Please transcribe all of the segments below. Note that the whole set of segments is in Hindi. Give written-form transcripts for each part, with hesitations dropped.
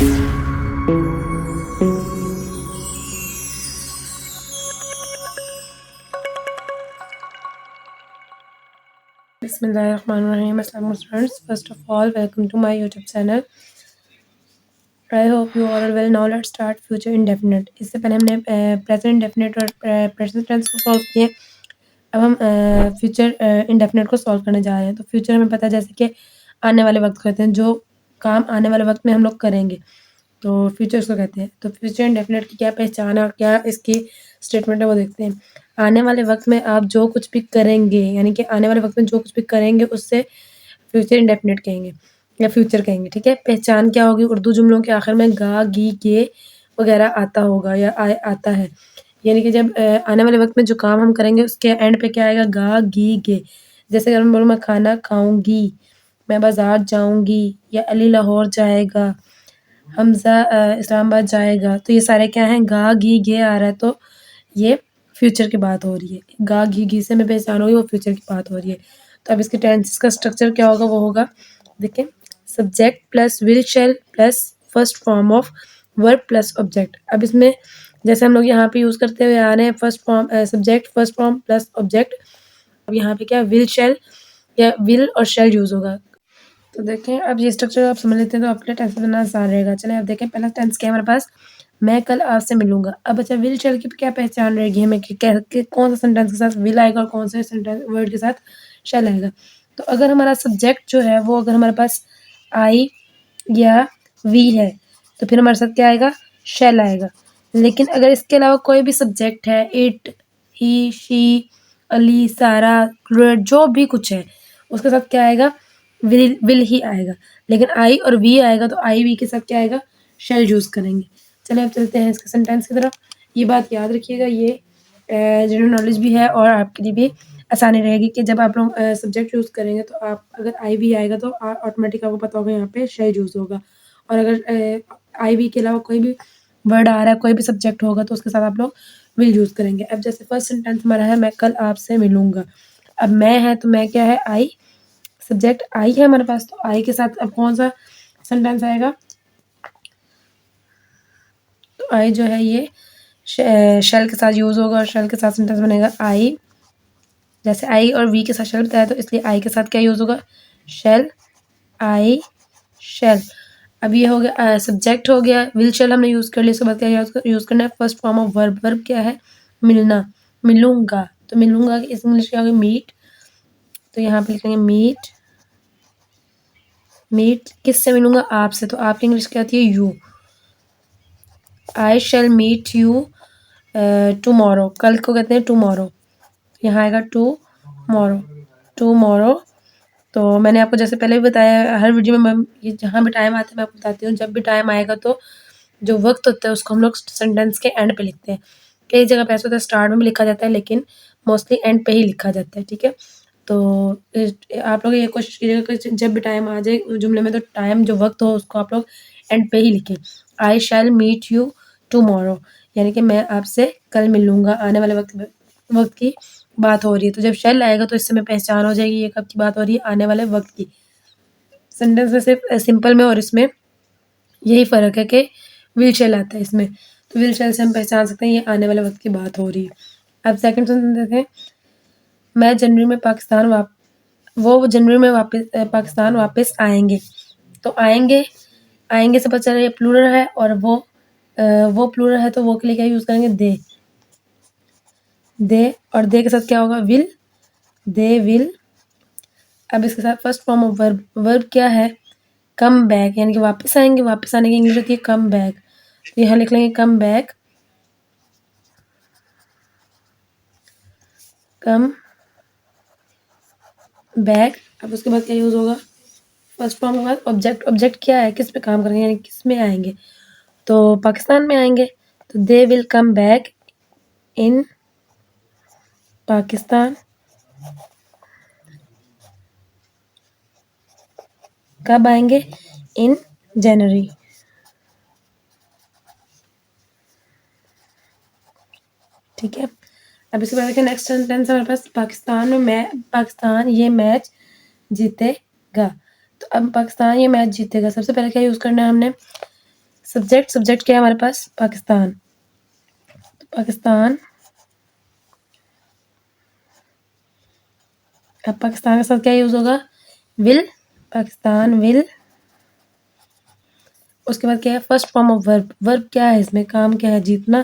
Bismillahirrahmanirrahim. Assalamu friends. First of all, welcome to my YouTube channel. I hope you all are well. Now let's start future indefinite. इससे पहले हमने present indefinite और present tense को solve किए. अब हम फ्यूचर इंडेफिनेट को सॉल्व करने जा रहे हैं. तो फ्यूचर हमें पता है जैसे कि आने वाले वक्त कहते हैं, जो काम आने वाले वक्त में हम लोग करेंगे तो फ्यूचर उसको कहते हैं. तो फ्यूचर इंडेफिनेट की क्या पहचान है और क्या इसकी स्टेटमेंट है वो देखते हैं. आने वाले वक्त में आप जो कुछ भी करेंगे, यानी कि आने वाले वक्त में जो कुछ भी करेंगे उससे फ्यूचर इंडेफिनेट कहेंगे या फ्यूचर कहेंगे. ठीक है. पहचान क्या होगी? उर्दू जुमलों के आखिर में गा, गी, के वगैरह आता होगा या आता है. यानी कि जब आने वाले वक्त में जो काम हम करेंगे उसके एंड पे क्या आएगा? गा, गी, गे. जैसे अगर मैं बोलूँ मैं खाना खाऊंगी, मैं बाजार जाऊंगी, या अली लाहौर जाएगा, हमजा इस्लामाबाद जाएगा. तो ये सारे क्या हैं? गा, गी, गे आ रहा है तो ये फ्यूचर की बात हो रही है. गा, घी, घी से मैं पहचान होगी वो फ्यूचर की बात हो रही है. तो अब इसके टेंसेस का स्ट्रक्चर क्या होगा? वो होगा, देखिए, subject plus will shell plus first form of verb plus object. अब इसमें जैसे हम लोग यहाँ पे यूज़ करते हुए आ रहे हैं first form subject first form plus object. अब यहाँ पे क्या विल शैल या विल और शैल यूज़ होगा. तो देखें अब ये स्ट्रक्चर आप समझ लेते हैं तो आपके लिए टेंस बनाना आसान रहेगा. चलें अब देखें पहला टेंस क्या है हमारे पास? मैं कल आपसे मिलूंगा. अब अच्छा विल शैल की क्या पहचान रहेगी हमें कि कौन सा सेंटेंस के साथ विल आएगा और कौन से सेंटेंस वर्ड के साथ शैल आएगा. तो अगर हमारा सब्जेक्ट जो है वो अगर हमारे पास आई या वी है तो फिर हमारे साथ क्या आएगा? शैल आएगा. लेकिन अगर इसके अलावा कोई भी सब्जेक्ट है, इट, ही, शी, अली, सारा, जो भी कुछ है उसके साथ क्या आएगा? विल ही आएगा. लेकिन आई और वी आएगा तो आई वी के साथ क्या आएगा? शैल यूज़ करेंगे. चलिए अब चलते हैं इसके सेंटेंस की तरफ. ये बात याद रखिएगा, ये जनरल नॉलेज भी है और आपके लिए भी आसानी रहेगी कि जब आप लोग सब्जेक्ट यूज़ करेंगे तो आप अगर आई वी आएगा तो ऑटोमेटिक आपको पता होगा यहाँ पे शैल यूज़ होगा. और अगर आई वी के अलावा कोई भी वर्ड आ रहा है, कोई भी सब्जेक्ट होगा तो उसके साथ आप लोग विल यूज़ करेंगे. अब जैसे फर्स्ट सेंटेंस हमारा है मैं कल आपसे मिलूंगा. अब मैं है तो मैं क्या है? आई. सब्जेक्ट आई है हमारे पास तो आई के साथ अब कौन सा सेंटेंस आएगा? तो आई जो है ये शैल के साथ यूज़ होगा और शैल के साथ सेंटेंस बनेगा आई. जैसे आई और वी के साथ शैल बताया तो इसलिए आई के साथ क्या यूज़ होगा? शैल. आई शैल. अब ये हो गया सब्जेक्ट हो गया. विल शैल हमने यूज़ कर लिया. उसके बाद क्या यूज़ करना है? First form of verb. Verb क्या है? मिलना. मिलूंगा. तो मिलूंगा की इंग्लिश क्या होगी? मीट. तो यहाँ पे लिखेंगे मीट. मीट किससे मिलूंगा? आपसे. तो आपकी इंग्लिश क्या आती है? You. I shall meet you tomorrow. कल को कहते हैं टुमारो. यहाँ आएगा टुमारो. टुमारो. तो मैंने आपको जैसे पहले भी बताया हर वीडियो में, मैं ये जहाँ भी टाइम आता है मैं आपको बताती हूँ. जब भी टाइम आएगा तो जो वक्त होता है उसको हम लोग सेंटेंस के एंड पे लिखते हैं. कई जगह पे ऐसा होता है स्टार्ट में भी लिखा जाता है लेकिन मोस्टली एंड पे ही लिखा जाता है. ठीक है. तो आप लोग ये कोशिश कीजिएगा कि जब भी टाइम आ जाए जुमले में तो टाइम जो वक्त हो उसको आप लोग एंड पे ही लिखें. आई शैल मीट यू टुमारो यानी कि मैं आपसे कल मिलूंगा. आने वाले वक्त की बात हो रही है तो जब शैल आएगा तो इससे मैं पहचान हो जाएगी ये कब की बात हो रही है? आने वाले वक्त की. सेंटेंस में सिर्फ सिंपल में और इसमें यही फ़र्क है कि विल शैल आता है इसमें. तो विल शैल से हम पहचान सकते हैं ये आने वाले वक्त की बात हो रही है. अब सेकंड सेंटेंस देखें. मैं जनवरी में पाकिस्तान वो जनवरी में पाकिस्तान वापस आएंगे. तो आएंगे. आएंगे से पता चल रहा है प्लूरल है और वो प्लूरल है तो वो के लिए क्या यूज़ करेंगे? दे. दे और दे के साथ क्या होगा? विल. They will. अब इसके साथ first form of verb. Verb क्या है? कम बैक यानी कि वापस आएंगे. वापस आने की इंग्लिश होती है कम बैक. तो यहाँ लिख लेंगे कम बैक. Come back. अब उसके बाद क्या यूज़ होगा? फर्स्ट फॉर्म के बाद ऑब्जेक्ट. ऑब्जेक्ट क्या है? किस पे काम करेंगे यानी किस में आएंगे? तो पाकिस्तान में आएंगे. तो they will come back in Pakistan. कब आएंगे? इन जनवरी. ठीक है. अब इसके बाद देखिए नेक्स्ट सेंटेंस हमारे पास पाकिस्तान ये मैच जीतेगा. तो अब पाकिस्तान ये मैच जीतेगा. सबसे पहले क्या यूज़ करना है हमने? सब्जेक्ट क्या है हमारे पास, पाकिस्तान। तो पाकिस्तान, अब पाकिस्तान के साथ क्या यूज होगा, विल, पाकिस्तान विल। उसके बाद क्या है, first form of verb, verb क्या है इसमें, काम क्या है, जीतना,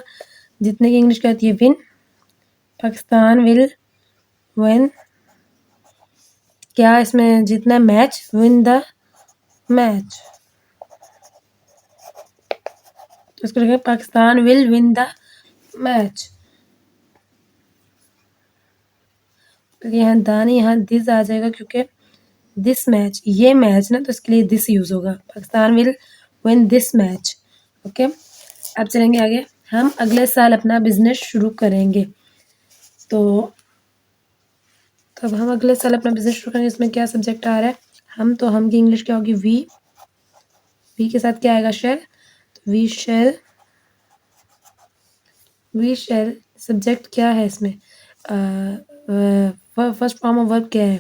जीतने की इंग्लिश क्या होती है, विन। पाकिस्तान विल विन, क्या इसमें जीतना है, मैच, विन द मैच। तो इसको लिखेंगे Pakistan will win the match. तो यहाँ द नहीं, यहाँ दिस आ जाएगा, क्योंकि दिस मैच, ये मैच ना, तो इसके लिए दिस यूज होगा, Pakistan will win this match. Okay, अब चलेंगे आगे। हम अगले साल अपना बिजनेस शुरू करेंगे। तो अब हम अगले साल अपना बिजनेस शुरू करेंगे, इसमें क्या सब्जेक्ट आ रहा है, हम की इंग्लिश क्या होगी, वी के साथ क्या आएगा, शेल। तो वी शेल सब्जेक्ट क्या है इसमें, फर्स्ट फॉर्म ऑफ वर्ब क्या है,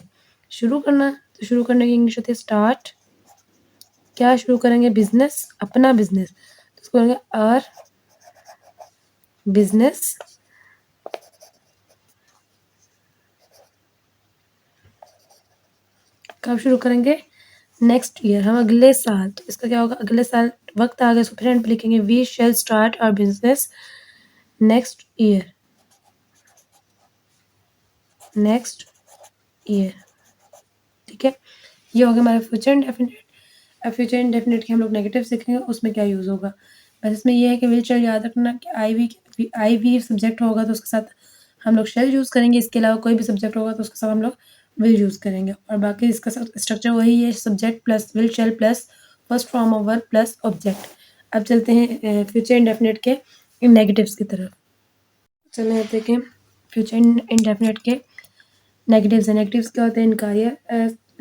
शुरू करना। तो शुरू करने की इंग्लिश होती है स्टार्ट। क्या शुरू करेंगे, बिजनेस, अपना बिजनेस। तो इसको करेंगे आर बिजनेस। कब शुरू करेंगे, नेक्स्ट ईयर, हम अगले साल। तो इसका क्या होगा, अगले साल वक्त आ गया, इसको फ्रेंड पे लिखेंगे, we shall start our business next year, next year. ठीक है, ये हो गया हमारा फ्यूचर इंडेफिनिट। अब फ्यूचर इंडेफिनिट के हम लोग नेगेटिव सीखेंगे, उसमें क्या यूज़ होगा। बस इसमें ये है कि विल शेल याद रखना कि आई वी सब्जेक्ट होगा तो उसके साथ हम लोग शेल यूज़ करेंगे, इसके अलावा कोई भी सब्जेक्ट होगा तो उसके साथ हम लोग विल यूज़ करेंगे। और बाकी इसका स्ट्रक्चर वही है, subject plus will shell plus first form of verb plus object. अब चलते हैं फ्यूचर इंडेफिनिट के नेगेटिव्स की तरफ। चलिए अब देखें फ्यूचर इंडेफिनिट के नेगेटिव्स हैं। नेगेटिव्स क्या होते हैं, इनकार्य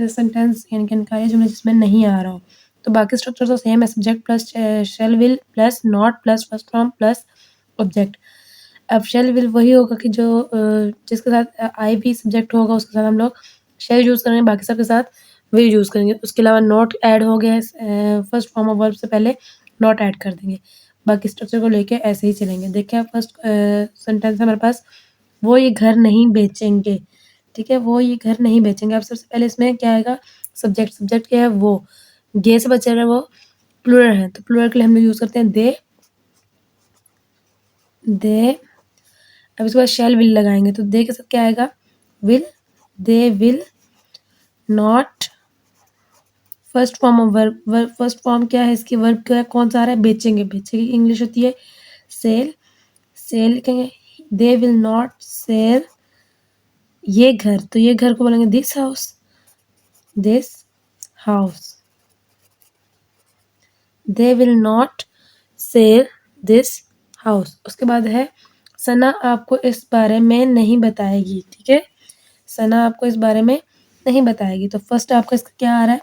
सेंटेंस, यानी कि इनकार्य जुमले जिसमें नहीं आ रहा हो। तो बाकी स्ट्रक्चर तो सेम है, subject plus shall will plus not plus first form plus object. अब शेल विल वही होगा कि जो जिसके साथ आई भी सब्जेक्ट होगा उसके साथ हम लोग शेल यूज़ करेंगे, बाकी सबके साथ विल यूज़ करेंगे। उसके अलावा नॉट ऐड हो गया, फर्स्ट फॉर्म ऑफ वर्ब से पहले नॉट ऐड कर देंगे। बाकी स्ट्रक्चर को लेके ऐसे ही चलेंगे। देखिए फर्स्ट सेंटेंस है हमारे पास, वो ये घर नहीं बेचेंगे। ठीक है, वो ये घर नहीं बेचेंगे। अब सबसे पहले इसमें क्या आएगा, सब्जेक्ट क्या है, वो, गे से बचा रहा है, वो प्लूरल है, तो प्लूरल के लिए हम लोग यूज़ करते हैं दे। अब इसके बाद शैल विल लगाएंगे, तो दे के साथ क्या आएगा, will, they will not, first form of verb, first form क्या है इसकी, वर्ब क्या है, कौन सा आ रहा है, बेचेंगे। बेचेंगे की इंग्लिश होती है सेल, सेल लिखेंगे, दे विल नॉट सेल ये घर, तो ये घर को बोलेंगे this house, this house. They will not sell this house. उसके बाद है सना आपको इस बारे में नहीं बताएगी। ठीक है, सना आपको इस बारे में नहीं बताएगी। तो फर्स्ट आपका इसका क्या आ रहा है,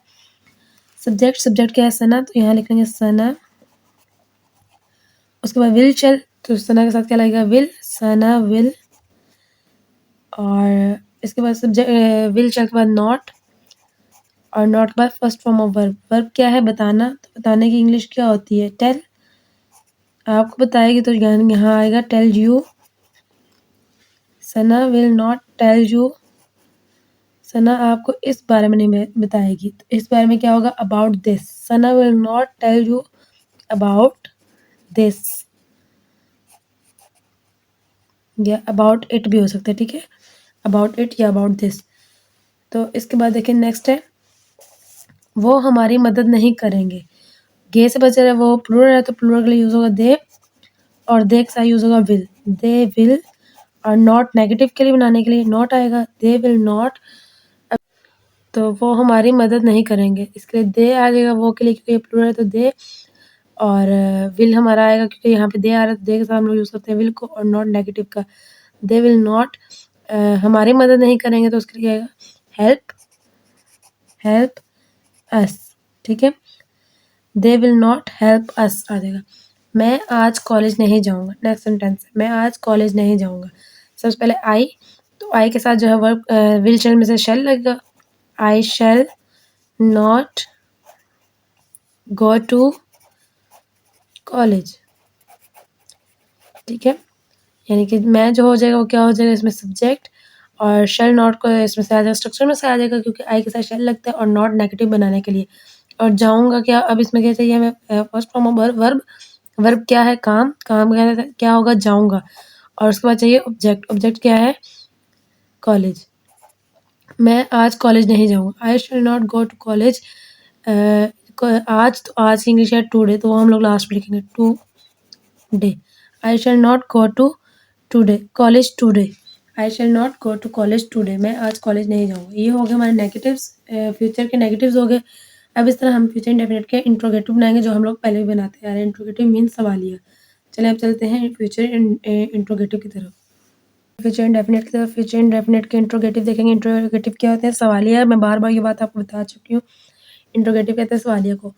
सब्जेक्ट क्या है, सना, तो यहाँ लिखेंगे सना। उसके बाद विल चल, तो सना के साथ क्या लगेगा, विल, सना विल। और इसके बाद सब्जेक्ट विल चल के बाद नॉट, और नॉट के बाद first form of verb. Verb क्या है, बताना, तो बताने की इंग्लिश क्या होती है, टेल। आपको बताएगी तो यहाँ आएगा tell you. Sana will not tell you, Sana आपको इस बारे में नहीं बताएगी। तो इस बारे में क्या होगा, about this. Sana will not tell you about this, या अबाउट इट भी हो सकता है। ठीक है, अबाउट इट या अबाउट दिस। तो इसके बाद देखिए नेक्स्ट है, वो हमारी मदद नहीं करेंगे। गे से बचा रहा है, वो प्लूरल है, तो प्लूरल के लिए यूज होगा दे, और दे के साथ यूज होगा विल, दे विल। और नॉट नेगेटिव के लिए बनाने के लिए नॉट आएगा, दे विल नॉट, तो वो हमारी मदद नहीं करेंगे, इसके लिए दे आ जाएगा वो के लिए, क्योंकि ये प्लूरल है तो दे। और विल हमारा आएगा क्योंकि यहाँ पे दे आ रहा है, तो दे के साथ हम लोग यूज़ करते हैं विल को, और नॉट नेगेटिव का, दे विल नॉट हमारी मदद नहीं करेंगे, तो उसके लिए आएगा हेल्प, हेल्प अस। ठीक है, they will not help us आ जाएगा। मैं आज कॉलेज नहीं जाऊँगा, नेक्स्ट सेंटेंस है, मैं आज कॉलेज नहीं जाऊँगा। सबसे पहले आई, तो आई के साथ जो है वर्ब विल शेल में से शेल लगेगा, I shall not go to college, ठीक है। यानी कि मैं जो हो जाएगा वो क्या हो जाएगा इसमें सब्जेक्ट, और शेल नॉट को इसमें से आ जाएगा, स्ट्रक्चर में से आ जाएगा क्योंकि आई के साथ शेल लगता है, और नॉट नेगेटिव बनाने के लिए। और जाऊँगा क्या, अब इसमें क्या चाहिए हमें, first form of verb, verb क्या है काम, काम क्या होगा जाऊँगा, और उसके बाद चाहिए ऑब्जेक्ट, ऑब्जेक्ट क्या है कॉलेज। मैं आज कॉलेज नहीं जाऊँगा, I shall not go to college. आज, तो आज की इंग्लिश है टुडे, तो वो हम लोग लास्ट में लिखेंगे today. I shall not go to today college today, I shall not go to college today, मैं आज कॉलेज नहीं जाऊँगा। ये हो गए हमारे नेगेटिव्स, फ्यूचर के नेगेटिव्स हो गए। अब इस तरह हम फ्यूचर इंडेफिनिट के इंट्रोगेटिव बनाएंगे जो हम लोग पहले भी बनाते आ रहे हैं। इंट्रोगेटिव मीन्स सवालिया। चलिए अब चलते हैं फ्यूचर इंट्रोगेटिव की तरफ। फ्यूचर इंडेफिनिट की तरफ, फ्यूचर इंडेफिनिट के इंट्रोगेटिव देखेंगे। इंट्रोगेटिव क्या होते हैं, सवालिया। मैं बार बार ये बात आपको बता चुकी हूँ। इंट्रोगेटिव कहते हैं सवालिया को।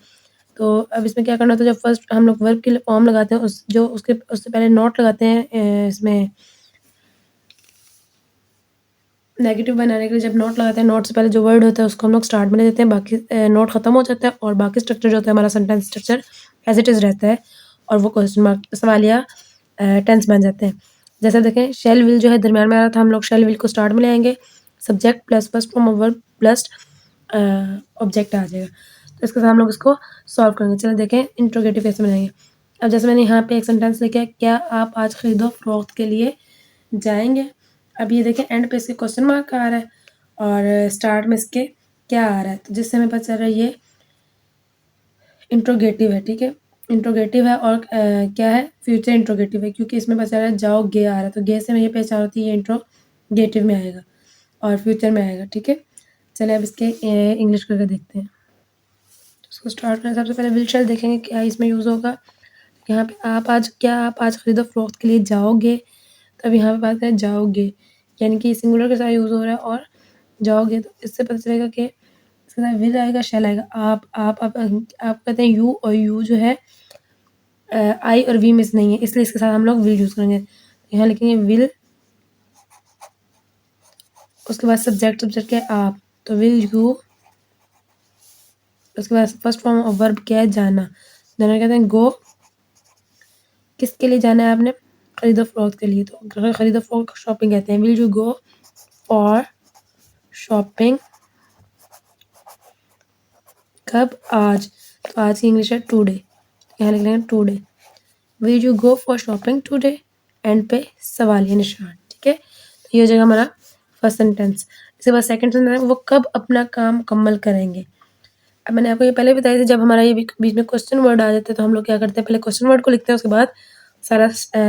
तो अब इसमें क्या करना होता है, जब फर्स्ट हम लोग वर्ब के लिए फॉर्म लगाते हैं, उस जो उसके उससे पहले नॉट लगाते हैं, इसमें नेगेटिव बनाने के लिए जब नोट लगाते हैं, नोट से पहले जो वर्ड होता है उसको हम लोग स्टार्ट में ले देते हैं, बाकी नोट खत्म हो जाता है, और बाकी स्ट्रक्चर जो होता है हमारा sentence structure as it is रहता है, और वो क्वेश्चन मार्क सवालिया टेंस बन जाते हैं। जैसे देखें, शेल विल जो है दरम्यान में आ रहा था, हम लोग शेल विल को स्टार्ट में ले आएंगे, subject plus first form of verb plus object आ जाएगा। तो इसके साथ हम लोग इसको सॉल्व करेंगे। चलो देखें इंट्रोगेटिव कैसे बनाएंगे। अब जैसे मैंने यहाँ पे एक सेंटेंस लिखा है, क्या आप आज खरीदो फरोख्त के लिए जाएंगे। अब ये देखें एंड पे इसके क्वेश्चन मार्क आ रहा है, और स्टार्ट में इसके क्या आ रहा है, तो जिससे हमें पता चल रहा है ये इंट्रोगेटिव है, ठीक है। इंट्रोगेटिव है, और क्या है फ्यूचर इंट्रोगेटिव है, क्योंकि इसमें पता चल रहा है जाओगे आ रहा है, तो गे से हमें ये पहचान होती है ये इंट्रोगेटिव में आएगा और फ्यूचर में आएगा, ठीक है। चलिए अब इसके इंग्लिश करके देखते हैं। इसको स्टार्ट करें, सबसे पहले विल शैल देखेंगे क्या इसमें यूज़ होगा। यहाँ पे आप आज खरीदो फरोख्त के लिए जाओगे, तब यहाँ पे बात करें जाओगे, यानी कि सिंगुलर के साथ यूज़ हो रहा है, और जाओगे तो इससे पता चलेगा कि इसके साथ विल आएगा, शैल आएगा। आप कहते हैं यू, और यू जो है आई और वी में से नहीं है, इसलिए इसके साथ हम लोग विल यूज़ करेंगे। यहाँ लिखेंगे विल, उसके बाद सब्जेक्ट, सब्जेक्ट क्या है आप, तो विल यू, उसके बाद फर्स्ट फॉर्म ऑफ वर्ब क्या है जाना, जाना कहते हैं गो, किसके लिए जाना है आपने, खरीदो फरोख्त के लिए, तो खरीदो फरोख्त शॉपिंग कहते हैं। Will you go for shopping, कब आज, तो आज की इंग्लिश है टुडे, यहाँ लिख लेंगे today. Will you go for shopping today, and पे सवालिया निशान, ठीक है। तो ये हो जाएगा हमारा फर्स्ट सेंटेंस। इसके बाद सेकंड सेंटेंस, वो कब अपना काम मुकम्मल करेंगे। अब मैंने आपको ये पहले बताया था, जब हमारा ये बीच में क्वेश्चन वर्ड आ जाते हैं तो हम लोग क्या करते हैं, पहले क्वेश्चन वर्ड को लिखते हैं, उसके बाद सारा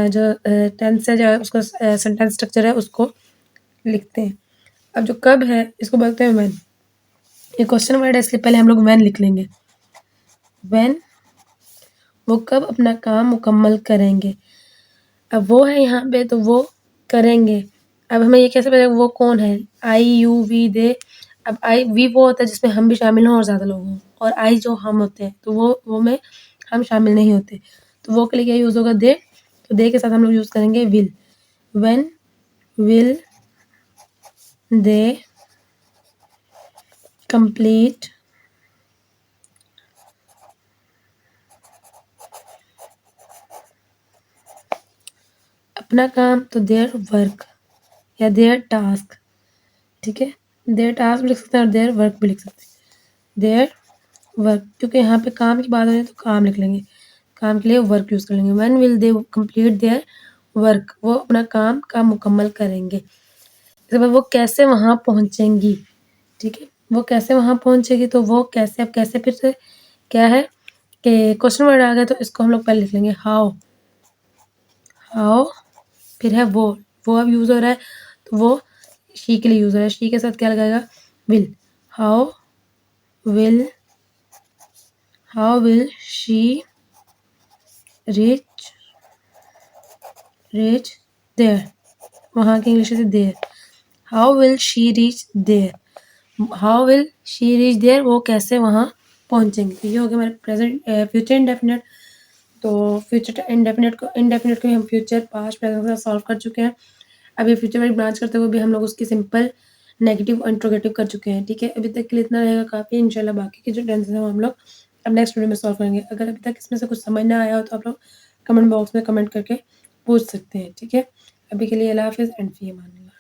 जो टेंस है, जो उसका सेंटेंस स्ट्रक्चर है उसको लिखते हैं। अब जो कब है इसको बोलते हैं व्हेन, ये क्वेश्चन वर्ड है इसलिए पहले हम लोग व्हेन लिख लेंगे। व्हेन, वो कब अपना काम मुकम्मल करेंगे। अब वो है यहाँ पे, तो वो करेंगे। अब हमें ये कैसे पता वो कौन है, आई यू वी दे। अब आई वी वो होता है जिसमें हम भी शामिल हों और ज़्यादा लोग हों, और आई जो हम होते हैं, तो वो में हम शामिल नहीं होते, तो वो के लिए क्या यूज़ होगा दे, तो दे के साथ हम लोग यूज़ करेंगे will. When will they complete अपना काम, तो देयर वर्क या देयर टास्क, ठीक है। देयर टास्क भी लिख सकते हैं और देयर वर्क भी लिख सकते हैं। देयर वर्क, क्योंकि यहाँ पे काम की बात हो रही है तो काम लिख लेंगे, काम के लिए वर्क यूज़ कर लेंगे। When will they complete their work, वो अपना काम मुकम्मल करेंगे। इसके बाद वो कैसे वहाँ पहुँचेंगी, ठीक है। वो कैसे वहाँ पहुँचेगी, तो वो कैसे, अब कैसे फिर से क्या है कि क्वेश्चन वर्ड आ गया, तो इसको हम लोग पहले लिख लेंगे हाउ, हाउ, फिर है वो अब यूज़ हो रहा है, तो वो शी के लिए यूज़ हो रहा है, शी के साथ क्या लगाएगा will. How will, how will she reach, reach there, वहाँ की इंग्लिश है there. How will she reach there, how will she reach there, वो कैसे वहाँ पहुँचेंगे। तो ये हो गया हमारे प्रेजेंट फ्यूचर इंडेफिनिट। तो फ्यूचर इंडेफिनिट को हम फ्यूचर पास्ट प्रेजेंट के साथ सॉल्व कर चुके हैं। अब ये फ्यूचर में ब्रांच करते हुए भी हम लोग उसकी सिंपल नेगेटिव और इंट्रोगेटिव कर चुके हैं, ठीक है। अभी तक के लिए इतना रहेगा काफ़ी, इंशाल्लाह बाकी के जो टेंसेस हैं वो हम लोग अब नेक्स्ट वीडियो में सॉल्व करेंगे। अगर अभी तक इसमें से कुछ समझ ना आया हो तो आप लोग कमेंट बॉक्स में कमेंट करके पूछ सकते हैं, ठीक है? अभी के लिए अल्लाह हाफ़िज़ एंड फ़ी अमान अल्लाह।